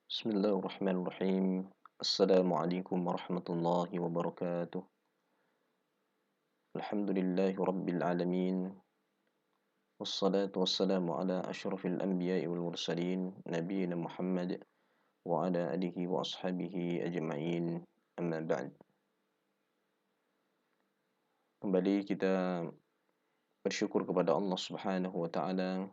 Bismillahirrahmanirrahim. Assalamualaikum warahmatullahi wabarakatuh. Alhamdulillahi rabbil alamin. Wassalatu wassalamu ala asyrafil anbiya'i wal mursalin nabiyina Muhammad wa ala alihi wa ashabihi ajma'in. Amma ba'd. Kembali kita bersyukur kepada Allah Subhanahu wa taala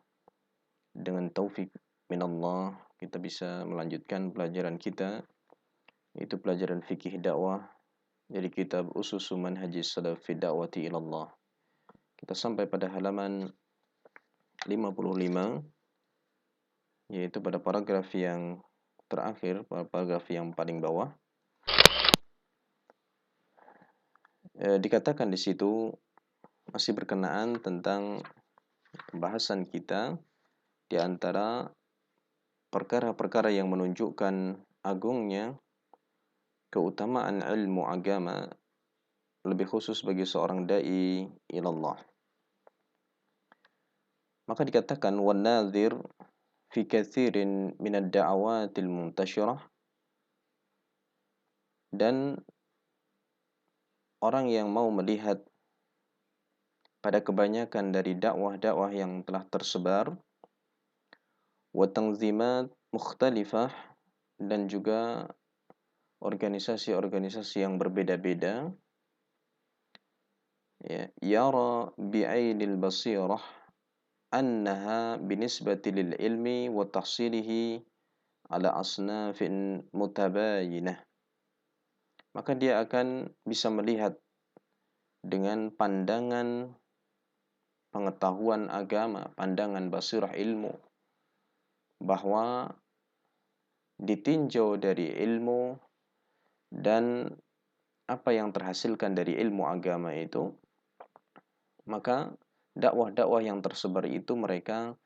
dengan taufik minallah kita bisa melanjutkan pelajaran kita yaitu pelajaran fikih dakwah dari kitab Ususu Manhajis Salaf fi Da'wati Ilallah. Kita sampai pada halaman 55, yaitu pada paragraf yang terakhir, paragraf yang paling bawah. Dikatakan di situ masih berkenaan tentang pembahasan kita di antara perkara-perkara yang menunjukkan agungnya keutamaan ilmu agama, lebih khusus bagi seorang dai ilallah. Maka dikatakan wan-nadhir fi katsirin min ad-da'awatil muntashirah, dan orang yang mau melihat pada kebanyakan dari dakwah-dakwah yang telah tersebar, wa tanzimat mukhtalifah, dan juga organisasi-organisasi yang berbeda-beda, ya, yara bi'ainil basirah annaha binisbati lil ilmi wa tahsilihi ala asnafin mutabayinah. Maka dia akan bisa melihat dengan pandangan pengetahuan agama, pandangan basirah ilmu, bahwa ditinjau dari ilmu dan apa yang terhasilkan dari ilmu agama itu, maka dakwah-dakwah yang tersebar itu mereka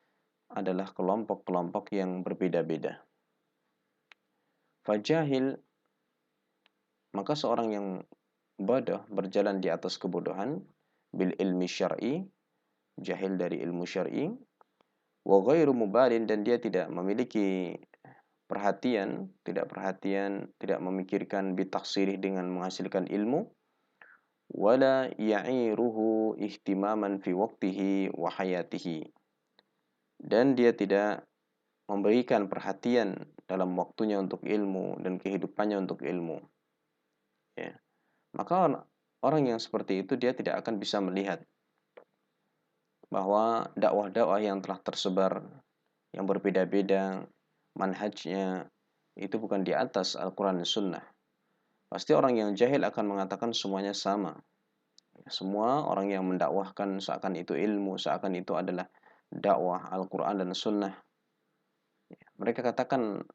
adalah kelompok-kelompok yang berbeda-beda. Fajahil, maka seorang yang bodoh berjalan di atas kebodohan, bil ilmi syar'i, jahil dari ilmu syar'i, wa ghairu mubalin, dan dia tidak memiliki perhatian, tidak memikirkan bitaksirih dengan menghasilkan ilmu, wala ya'iruhu ihtimaman fi waqtihi wa hayatihi, dan dia tidak memberikan perhatian dalam waktunya untuk ilmu dan kehidupannya untuk ilmu, ya. Maka orang yang seperti itu dia tidak akan bisa melihat bahwa dakwah-dakwah yang telah tersebar yang berbeda-beda manhajnya itu bukan di atas Al-Quran dan Sunnah. Pasti orang yang jahil akan mengatakan semuanya sama. Semua orang yang mendakwahkan seakan itu ilmu, seakan itu adalah dakwah Al-Quran dan Sunnah, mereka akan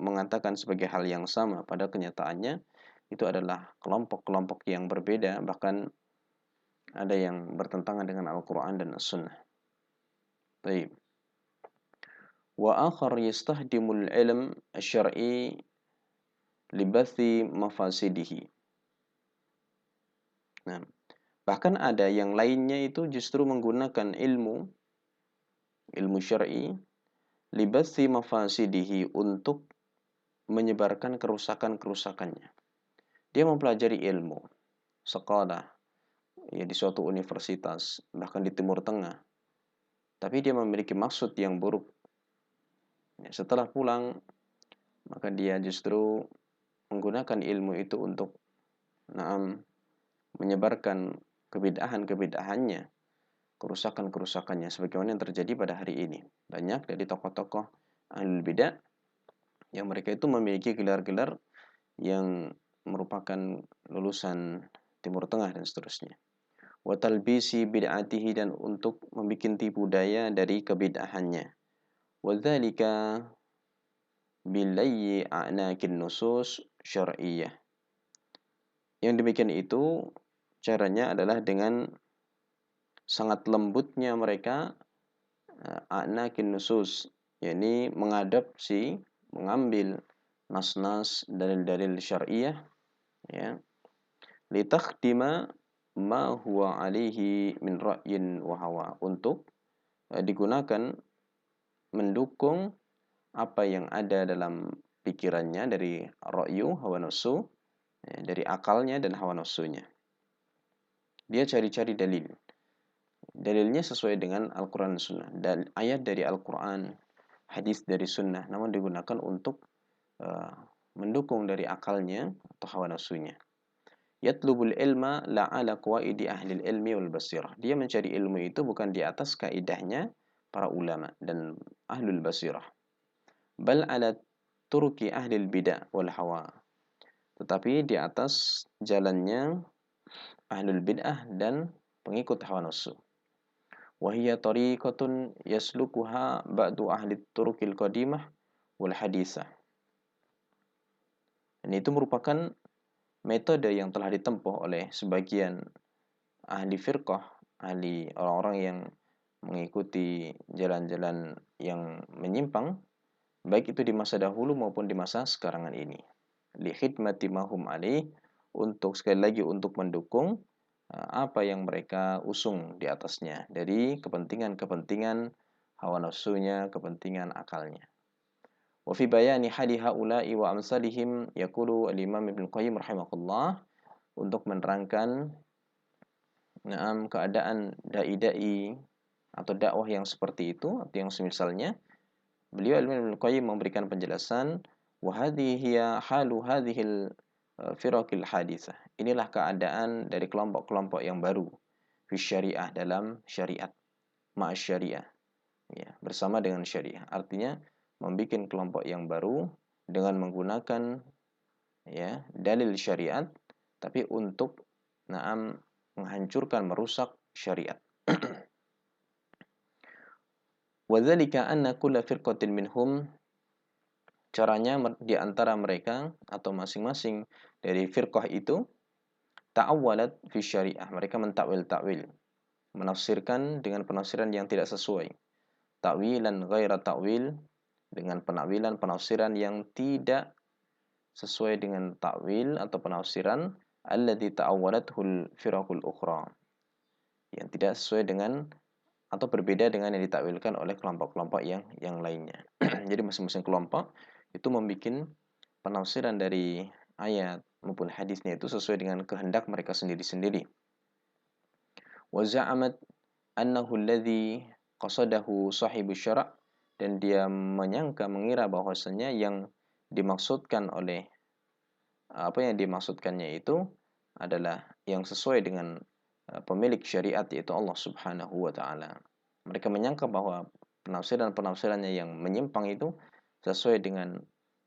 mengatakan sebagai hal yang sama, pada kenyataannya itu adalah kelompok-kelompok yang berbeda, bahkan ada yang bertentangan dengan Al-Quran dan As-Sunnah. Baik. Wa akhar yastahdimul ilm asy-syar'i libathi mafasidihi. Nah, bahkan ada yang lainnya itu justru menggunakan ilmu syar'i libathi mafasidihi, untuk menyebarkan kerusakan-kerusakannya. Dia mempelajari ilmu sekolah, ya, di suatu universitas, bahkan di Timur Tengah, tapi dia memiliki maksud yang buruk. Ya, setelah pulang, maka dia justru menggunakan ilmu itu untuk menyebarkan kebid'ahan-kebid'ahannya, kerusakan-kerusakannya, sebagaimana yang terjadi pada hari ini. Banyak dari tokoh-tokoh ahlul bidah yang mereka itu memiliki gelar-gelar yang merupakan lulusan Timur Tengah dan seterusnya. Wa talbisi bid'atihi, dan untuk membuat tipu daya dari kebid'ahannya. Wa dzalika bilayyi a'nakin nusus syar'iyyah. Yang demikian itu caranya adalah dengan sangat lembutnya mereka a'nakin nusus, yakni mengadopsi, mengambil nas-nas, dalil-dalil syar'iyyah, ya, litakhdima ma huwa alaihi min ra'yin wa hawa, untuk digunakan mendukung apa yang ada dalam pikirannya dari ra'yu, hawa nafsu, dari akalnya dan hawa nafsunya. Dia cari-cari dalil. Dalilnya sesuai dengan Al-Quran dan Sunnah. Dan ayat dari Al-Quran, hadis dari Sunnah, namun digunakan untuk uh, mendukung dari akalnya atau hawa nafsunya. Yatlubul ilma la'ala qawaidi ahli ilmi wal basirah. Dia mencari ilmu itu bukan di atas kaidahnya para ulama dan ahlul basirah. Bal ala turki ahli bidah wal hawa. Tetapi di atas jalannya ahlul bid'ah dan pengikut hawa nafsu. Wahiyya tariqatun yaslukuha ba'du ahli turukil qadimah wal hadisah. Dan itu merupakan metode yang telah ditempuh oleh sebagian ahli firqah, ahli orang-orang yang mengikuti jalan-jalan yang menyimpang, baik itu di masa dahulu maupun di masa sekarangan ini. Li khidmati mahum alaih, untuk sekali lagi untuk mendukung apa yang mereka usung di atasnya dari kepentingan-kepentingan hawa nafsunya, kepentingan akalnya. Wa fi bayani hali haula'i wa amsalihim yaqulu al-Imam Ibnu Qayyim rahimahullah, untuk menerangkan keadaan dai-dai atau dakwah yang seperti itu atau yang semisalnya, beliau Ibnu Qayyim memberikan penjelasan, wa hadhihi hiya halu hadhil firaqil haditsah. Inilah keadaan dari kelompok-kelompok yang baru fi syariah, dalam syariat, ma'a syariah, ya, bersama dengan syariah. Artinya membuat kelompok yang baru dengan menggunakan ya dalil syariat, tapi untuk menghancurkan, merusak syariat. Wadzalika anna kulla firqatin minhum, caranya di antara mereka atau masing-masing dari firqah itu, ta'awwalat fi syariah, mereka mentakwil-takwil, menafsirkan dengan penafsiran yang tidak sesuai. Ta'wilan ghaira ta'wil, dengan penakwilan, penafsiran yang tidak sesuai dengan takwil atau penafsiran alladzi ta'awwalathul firaqul ukhra, yang tidak sesuai dengan atau berbeda dengan yang ditakwilkan oleh kelompok-kelompok yang lainnya. Jadi masing-masing kelompok itu membuat penafsiran dari ayat maupun hadisnya itu sesuai dengan kehendak mereka sendiri-sendiri. Wa za'amat annahu alladzi qasadahu sahibu syara', dan dia menyangka, mengira bahwasanya yang dimaksudkan oleh apa yang dimaksudkannya itu adalah yang sesuai dengan pemilik syariat, yaitu Allah Subhanahu wa taala. Mereka menyangka bahwa penafsiran-penafsirannya yang menyimpang itu sesuai dengan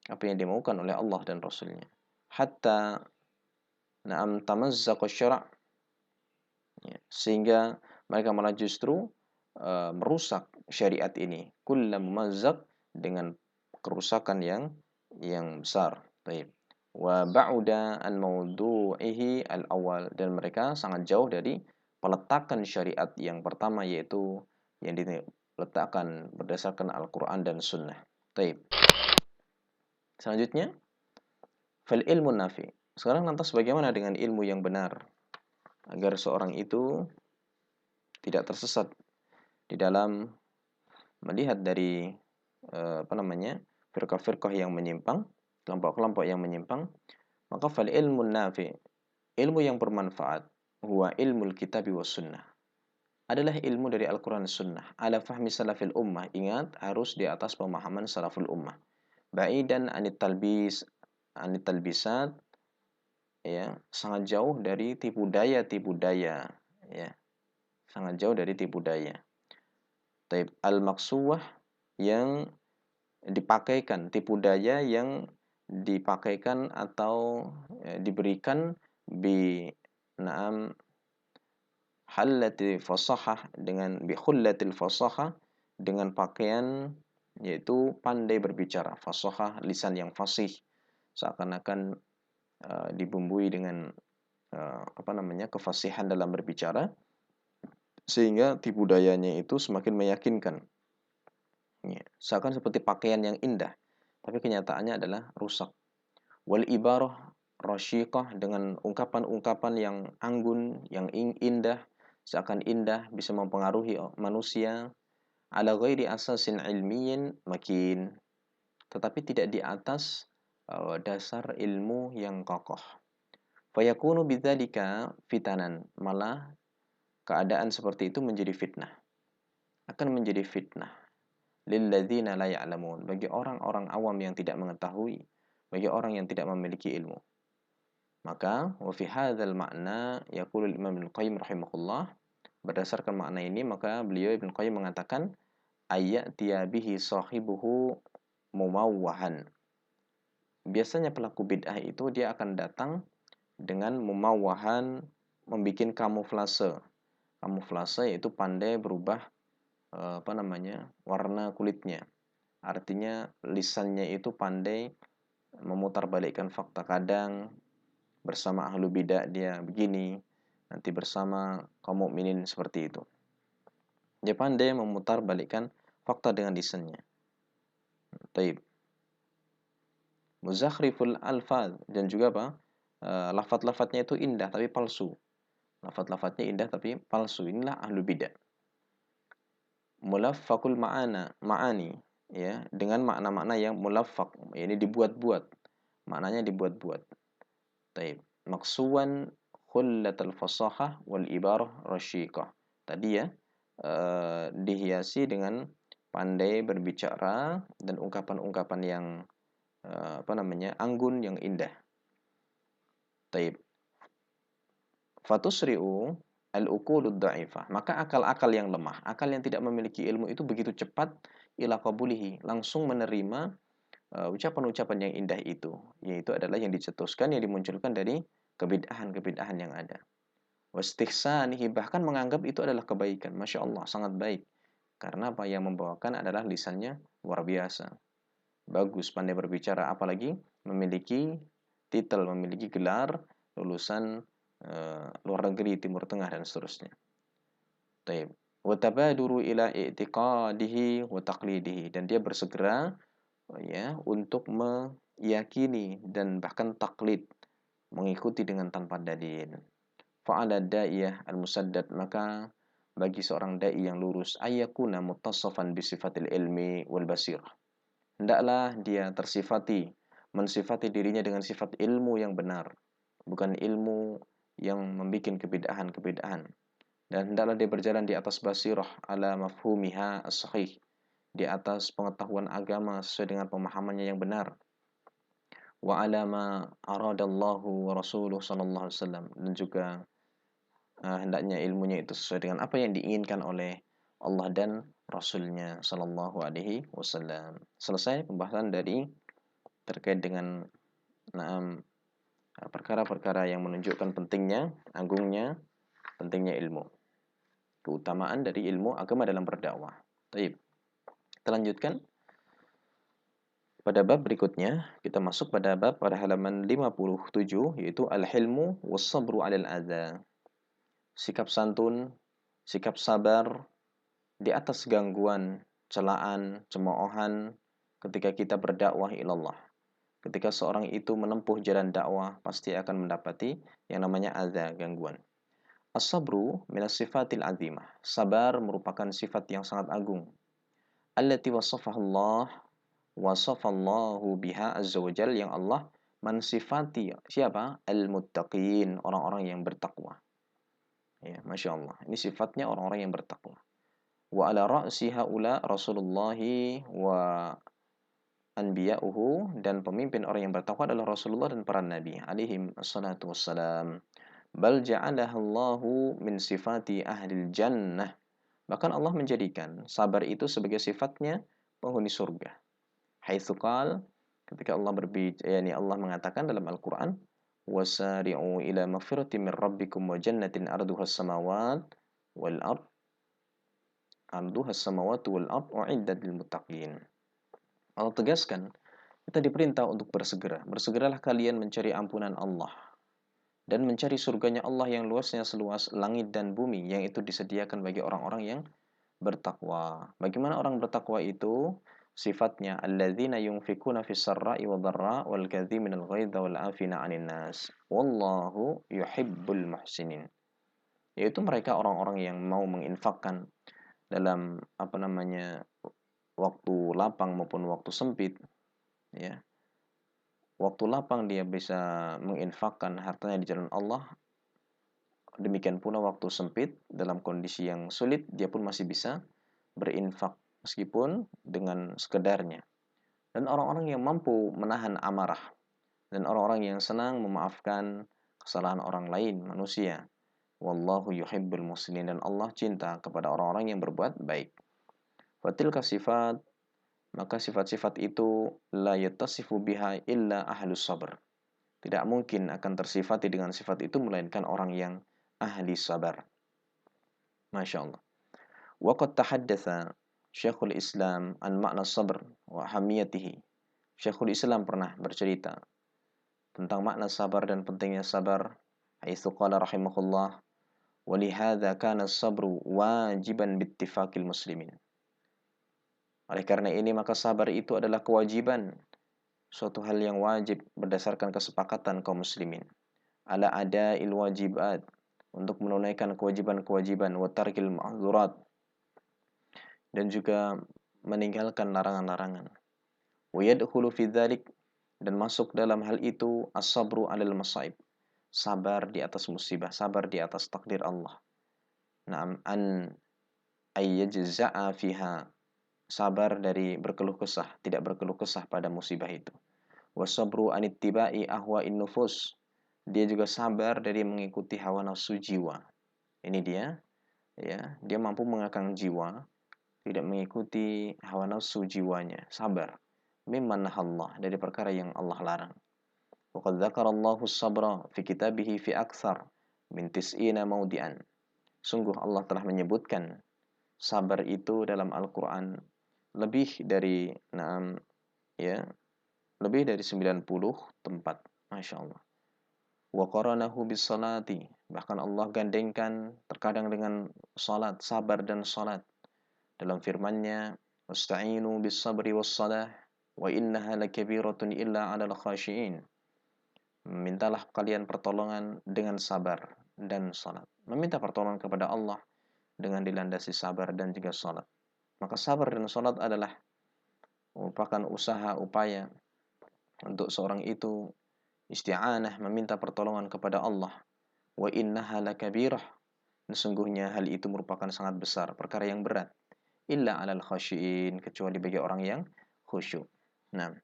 apa yang dimaukan oleh Allah dan Rasulnya. Hatta tamazzaqa syara', ya, sehingga mereka malah justru merusak syariat ini. Kullu mumazzaq, dengan kerusakan yang besar. Baik. Wa ba'uda an mawdu'ihi al-awwal, dan mereka sangat jauh dari peletakan syariat yang pertama, yaitu yang diletakkan berdasarkan Al-Qur'an dan Sunnah. Baik. Selanjutnya, fal ilmu nafi. Sekarang lantas bagaimana dengan ilmu yang benar agar seorang itu tidak tersesat di dalam melihat dari firqah-firqah yang menyimpang, kelompok-kelompok yang menyimpang. Maka fal ilmu nafi, ilmu yang bermanfaat, huwa ilmu kitab wa sunnah, adalah ilmu dari Al-Quran dan Sunnah, ala fahmi salafil ummah. Ingat, harus di atas pemahaman salaful ummah. Ba'idan anit talbisat, ya, sangat jauh dari tipu daya, ya, sangat jauh dari tipu daya. Taib al-maksuwah, yang dipakaikan, tipu daya yang dipakaikan atau diberikan bi na'am hallati fasahah, dengan bi khullatil fasahah, dengan pakaian yaitu pandai berbicara, fasahah, lisan yang fasih, seakan-akan dibumbui dengan kefasihan dalam berbicara, sehingga tipu dayanya itu semakin meyakinkan. Ya, seakan seperti pakaian yang indah, tapi kenyataannya adalah rusak. Wal ibarah rasyiqah, dengan ungkapan-ungkapan yang anggun, yang indah, seakan indah bisa mempengaruhi manusia. Ala ghairi asasin ilmiyin makin, tetapi tidak di atas dasar ilmu yang kokoh. Fayakunu bidzalika fitanan, malah keadaan seperti itu menjadi fitnah. Akan menjadi fitnah lilladzina la ya'lamun, bagi orang-orang awam yang tidak mengetahui, bagi orang yang tidak memiliki ilmu. Maka wa fi hadzal ma'na yaqulu Imam Ibnu Qayyim rahimahullah, berdasarkan makna ini maka beliau Ibnu Qayyim mengatakan ayyatiya bihi sahibuhu mumawwahan. Biasanya pelaku bid'ah itu dia akan datang dengan mumawwahan, membikin kamuflase. Kamuflase yaitu pandai berubah warna kulitnya. Artinya lisannya itu pandai memutarbalikkan fakta. Kadang bersama ahlu bidah dia begini, nanti bersama kaum mukminin seperti itu. Dia pandai memutarbalikkan fakta dengan lisannya. Taib. Muzakhriful alfaz, dan juga apa? Lafaz-lafaznya itu indah tapi palsu. Lafaz-lafaznya indah tapi palsu. Inilah ahlu bidah. Mulaffaqul ma'ani, ya, dengan makna-makna yang mulaffaq, ini dibuat-buat. Maknanya dibuat-buat. Taib. Maksuwan khullatul fasahah wal ibarah rasyiqah. Tadi ya, dihiasi dengan pandai berbicara dan ungkapan-ungkapan yang anggun, yang indah. Taib. Fatusri'u al-uqulud dha'ifah. Maka akal-akal yang lemah, akal yang tidak memiliki ilmu itu begitu cepat ila qabulihi, langsung menerima ucapan-ucapan yang indah itu, yaitu adalah yang dicetuskan, yang dimunculkan dari kebid'ahan-kebid'ahan yang ada. Wastihsanihi, bahkan menganggap itu adalah kebaikan. Masya Allah, sangat baik. Karena apa yang membawakan adalah lisannya luar biasa. Bagus, pandai berbicara, apalagi memiliki titel, memiliki gelar lulusan luar negeri, Timur Tengah, dan seterusnya. Taib. Wa tabaduru ila i'tiqadihi wa taqlidihi, dan dia bersegera untuk meyakini dan bahkan taklid, mengikuti dengan tanpa dalil. Fa'ala da'iyah al-musaddad, maka bagi seorang dai yang lurus, ayyakuna muttasafan bi sifatil ilmi wal basirah, hendaklah dia mensifati dirinya dengan sifat ilmu yang benar, bukan ilmu yang membuat kebid'ahan-kebid'ahan. Dan hendaklah dia berjalan di atas basirah ala mafhumiha as-sahih, di atas pengetahuan agama sesuai dengan pemahamannya yang benar. Wa ala ma aradallahu wa rasuluh sallallahu alaihi wasallam, dan juga hendaknya ilmunya itu sesuai dengan apa yang diinginkan oleh Allah dan Rasulnya sallallahu alaihi wasallam. Selesai pembahasan dari terkait dengan perkara-perkara yang menunjukkan pentingnya, agungnya, pentingnya ilmu. Keutamaan dari ilmu agama dalam berdakwah. Baik. Kita lanjutkan. Pada bab berikutnya, kita masuk pada bab pada halaman 57, yaitu al-hilmu was-sabru 'alal adza. Sikap santun, sikap sabar di atas gangguan, celaan, cemoohan ketika kita berdakwah ilallah. Ketika seorang itu menempuh jalan dakwah, pasti akan mendapati yang namanya adza, gangguan. As-sabru minas sifatil azimah. Sabar merupakan sifat yang sangat agung. Allati wasafallahu biha azza wajal, yang Allah mensifati siapa? Al-muttaqin, orang-orang yang bertakwa. Ya, Masya Allah. Ini sifatnya orang-orang yang bertakwa. Wa ala ra'si haula Rasulullah wa anbiya'uhu, dan pemimpin orang yang bertakwa adalah Rasulullah dan para nabi alaihim assalatu wassalam. Bal ja'alahallahu min sifati ahlil jannah. Bahkan Allah menjadikan sabar itu sebagai sifatnya penghuni surga. Haitsu qal, ketika Allah Allah mengatakan dalam Al-Qur'an, wasari'u ila maghfiratin min rabbikum wa jannatin arduhas samawat wal ard u'iddat lil muttaqin. Allah tegaskan, kita diperintah untuk bersegera. Bersegeralah kalian mencari ampunan Allah dan mencari surganya Allah yang luasnya seluas langit dan bumi, yang itu disediakan bagi orang-orang yang bertakwa. Bagaimana orang bertakwa itu? Sifatnya alladzina yunfikuna fis sarra'i wad dharra wal kadhiminal ghaidha wal 'afina 'anil nas wallahu yuhibbul muhsinin. Yaitu mereka orang-orang yang mau menginfakkan dalam waktu lapang maupun waktu sempit, ya. Waktu lapang dia bisa menginfakkan hartanya di jalan Allah, demikian pula waktu sempit dalam kondisi yang sulit dia pun masih bisa berinfak meskipun dengan sekedarnya. Dan orang-orang yang mampu menahan amarah dan orang-orang yang senang memaafkan kesalahan orang lain, manusia. Wallahu yuhibbul muslimin, dan Allah cinta kepada orang-orang yang berbuat baik. Fatilka sifat, maka sifat-sifat itu la yattasifu biha illa ahlus sabr. Tidak mungkin akan tersifati dengan sifat itu melainkan orang yang ahli sabar. Masya Allah. Waqad tahaddatha Syekhul Islam an makna sabr wa hamiyatihi. Syekhul Islam pernah bercerita tentang makna sabar dan pentingnya sabar. Haitsu qala rahimahullah, "Walihadza kana as-sabru wajiban bittifaqil muslimin." Oleh karena ini maka sabar itu adalah kewajiban, suatu hal yang wajib berdasarkan kesepakatan kaum muslimin. Ala ada'il wajibat, untuk menunaikan kewajiban-kewajiban, wa tarkil ma'dzurat, dan juga meninggalkan larangan-larangan. Wa yadkhulu fi dzalik, dan masuk dalam hal itu as-sabru 'alal masaib. Sabar di atas musibah, sabar di atas takdir Allah. Na'am, an ayyajza'a fiha, sabar dari berkeluh kesah, tidak berkeluh kesah pada musibah itu. Wasabru anittiba'i ahwa'in nufus, dia juga sabar dari mengikuti hawa nafsu jiwa. Ini dia, ya, dia mampu mengekang jiwa, tidak mengikuti hawa nafsu jiwanya, sabar. Mimman nahallah, dari perkara yang Allah larang. Waqad dzakarallahu sabra fi kitabihi fi aktsar min tis'ina maudi'an. Sungguh Allah telah menyebutkan sabar itu dalam Al-Qur'an lebih dari ya, lebih dari 90 tempat. Masya Allah. Wa qaranahu bis salati, bahkan Allah gandengkan terkadang dengan salat, sabar dan salat. Dalam firman-Nya, "Wasta'inu bis sabri was salah wa innaha lakabiratun illa 'alal khashiin." Mintalah kalian pertolongan dengan sabar dan salat. Meminta pertolongan kepada Allah dengan dilandasi sabar dan juga salat. Maka sabar dan salat adalah merupakan usaha upaya untuk seorang itu isti'anah, meminta pertolongan kepada Allah. Wa innaha lakabirah, sesungguhnya hal itu merupakan sangat besar, perkara yang berat. Illa 'alal khasyiin, kecuali bagi orang yang khusyuk. Nah,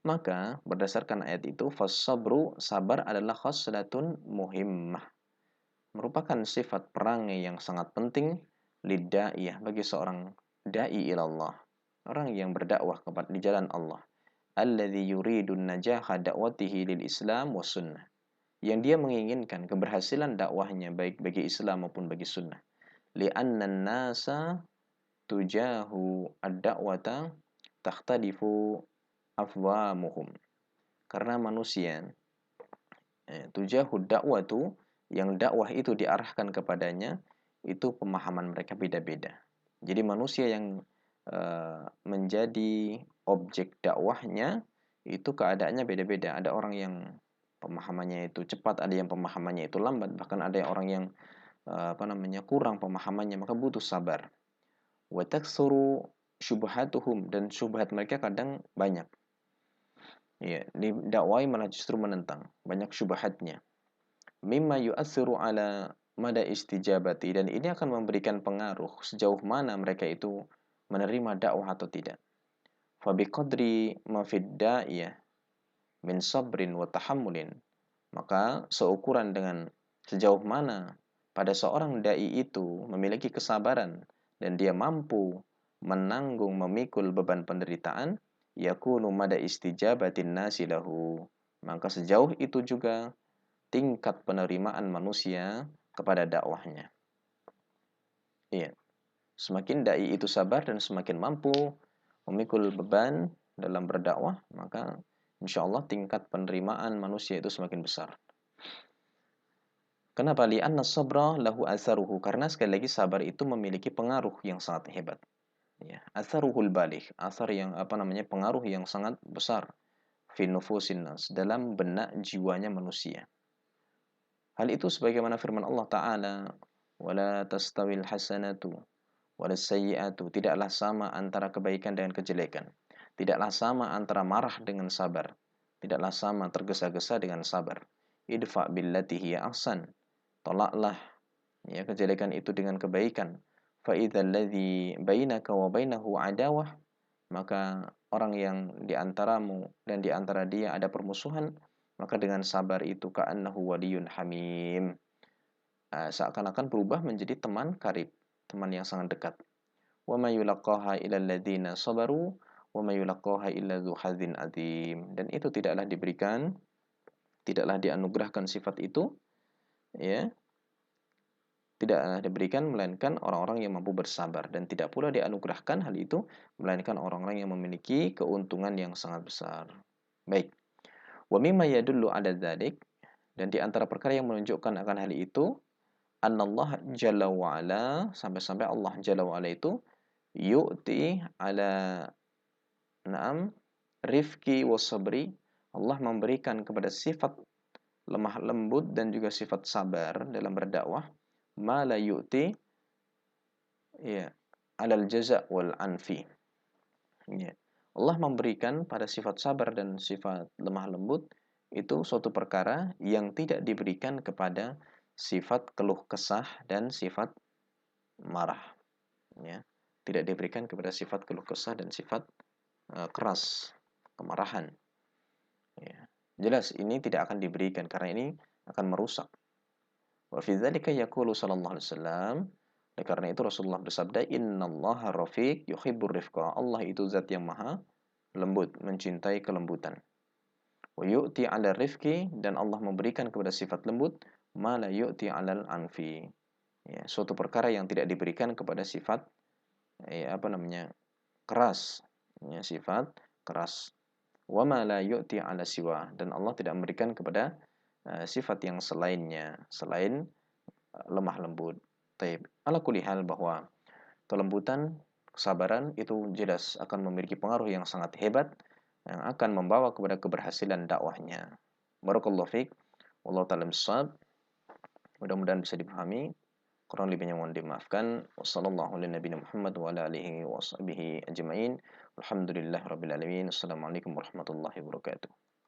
maka berdasarkan ayat itu, fasabru, sabar adalah khaslatun muhimmah, merupakan sifat perangai yang sangat penting lidda'iyah, bagi seorang da'i ilallah, orang yang berdakwah kepada di jalan Allah. Alladzi yuridun najaha da'watihi lil Islam was sunnah, yang dia menginginkan keberhasilan dakwahnya baik bagi Islam maupun bagi sunnah. Li'anna nasa tujahu ad-da'wata takhtalifu afwamuhum, karena manusia tujahu dakwatu, yang dakwah itu diarahkan kepadanya, itu pemahaman mereka beda-beda. Jadi manusia yang menjadi objek dakwahnya itu keadaannya beda-beda. Ada orang yang pemahamannya itu cepat, ada yang pemahamannya itu lambat, bahkan ada orang yang kurang pemahamannya, maka butuh sabar. Wa taksuru syubhatuhum, dan syubhat mereka kadang banyak. Ya, didakwai malah justru menentang, banyak syubhatnya. Mimma yu'atsiru ala mada istijabati, dan ini akan memberikan pengaruh sejauh mana mereka itu menerima dakwah atau tidak. Fa biqadri ma fid da'iyah min sabrin wa tahammulin, maka seukuran dengan sejauh mana pada seorang dai itu memiliki kesabaran dan dia mampu menanggung, memikul beban penderitaan, yakunu mada istijabatin nasi lahu, maka sejauh itu juga tingkat penerimaan manusia kepada dakwahnya. Iya, semakin dai itu sabar dan semakin mampu memikul beban dalam berdakwah, maka insya Allah tingkat penerimaan manusia itu semakin besar. Kenapa? Li'anna sabra lahu atharuhu, karena sekali lagi sabar itu memiliki pengaruh yang sangat hebat. Ya, atharuhul balih, athar yang pengaruh yang sangat besar fi nufusin nas, dalam benak jiwanya manusia. Hal itu sebagaimana firman Allah Ta'ala, wala tastawil hasanatu wala sayyi'atu, tidaklah sama antara kebaikan dengan kejelekan. Tidaklah sama antara marah dengan sabar. Tidaklah sama tergesa-gesa dengan sabar. Idfa billati hiya ahsan. Tolaklah ya kejelekan itu dengan kebaikan. Fa idzal ladzi bainaka wa bainahu adawah, maka orang yang di antaramu dan di antara dia ada permusuhan, maka dengan sabar itu ka'annahu waliyun hamim. Seakan-akan berubah menjadi teman karib, teman yang sangat dekat. Wa may yulaqaha illal ladzina sabaru wa may yulaqaha illa dzu hadzin adzim. Dan itu tidaklah dianugerahkan sifat itu, ya, tidak diberikan melainkan orang-orang yang mampu bersabar, dan tidak pula dianugerahkan hal itu melainkan orang-orang yang memiliki keuntungan yang sangat besar. Baik. Wa mimma yadullu 'ala dzalik, dan di antara perkara yang menunjukkan akan hal itu, annallahu jalla wa ala, sampai-sampai Allah jalla wa ala itu yu'ti ala na'am rifqi was sabri, Allah memberikan kepada sifat lemah lembut dan juga sifat sabar dalam berdakwah, ma la yu'ti ya alal jaza wal anfi. Ya. Allah memberikan pada sifat sabar dan sifat lemah lembut itu suatu perkara yang tidak diberikan kepada sifat keluh kesah dan sifat marah. Ya. Tidak diberikan kepada sifat keluh kesah dan sifat keras, kemarahan. Ya. Jelas ini tidak akan diberikan karena ini akan merusak. Wa fi dzalika yaqulu sallallahu alaihi wasallam, karena itu Rasulullah bersabda, innallaha rafiq yuhibbur rifqa. Allah itu zat yang maha lembut, mencintai kelembutan. Wa yu'ti 'ala rifqi, dan Allah memberikan kepada sifat lembut ma la yu'ti 'alal anfi. Ya, suatu perkara yang tidak diberikan kepada sifat keras. Ya, sifat keras. Wa ma la yu'ti 'ala siwa, dan Allah tidak memberikan kepada sifat yang selainnya, selain lemah lembut. Taib. Ala kulli hal, bahwa kelembutan, kesabaran itu jelas akan memiliki pengaruh yang sangat hebat yang akan membawa kepada keberhasilan dakwahnya. Barakallahu fiik. Wallahu ta'ala bissawab. Mudah-mudahan bisa dipahami. Kurang lebihnya mohon dimaafkan. Wassallallahu ala nabiyina Muhammad wa ala alihi wa sahbihi ajma'in. Alhamdulillahirabbil alamin. Assalamualaikum warahmatullahi wabarakatuh.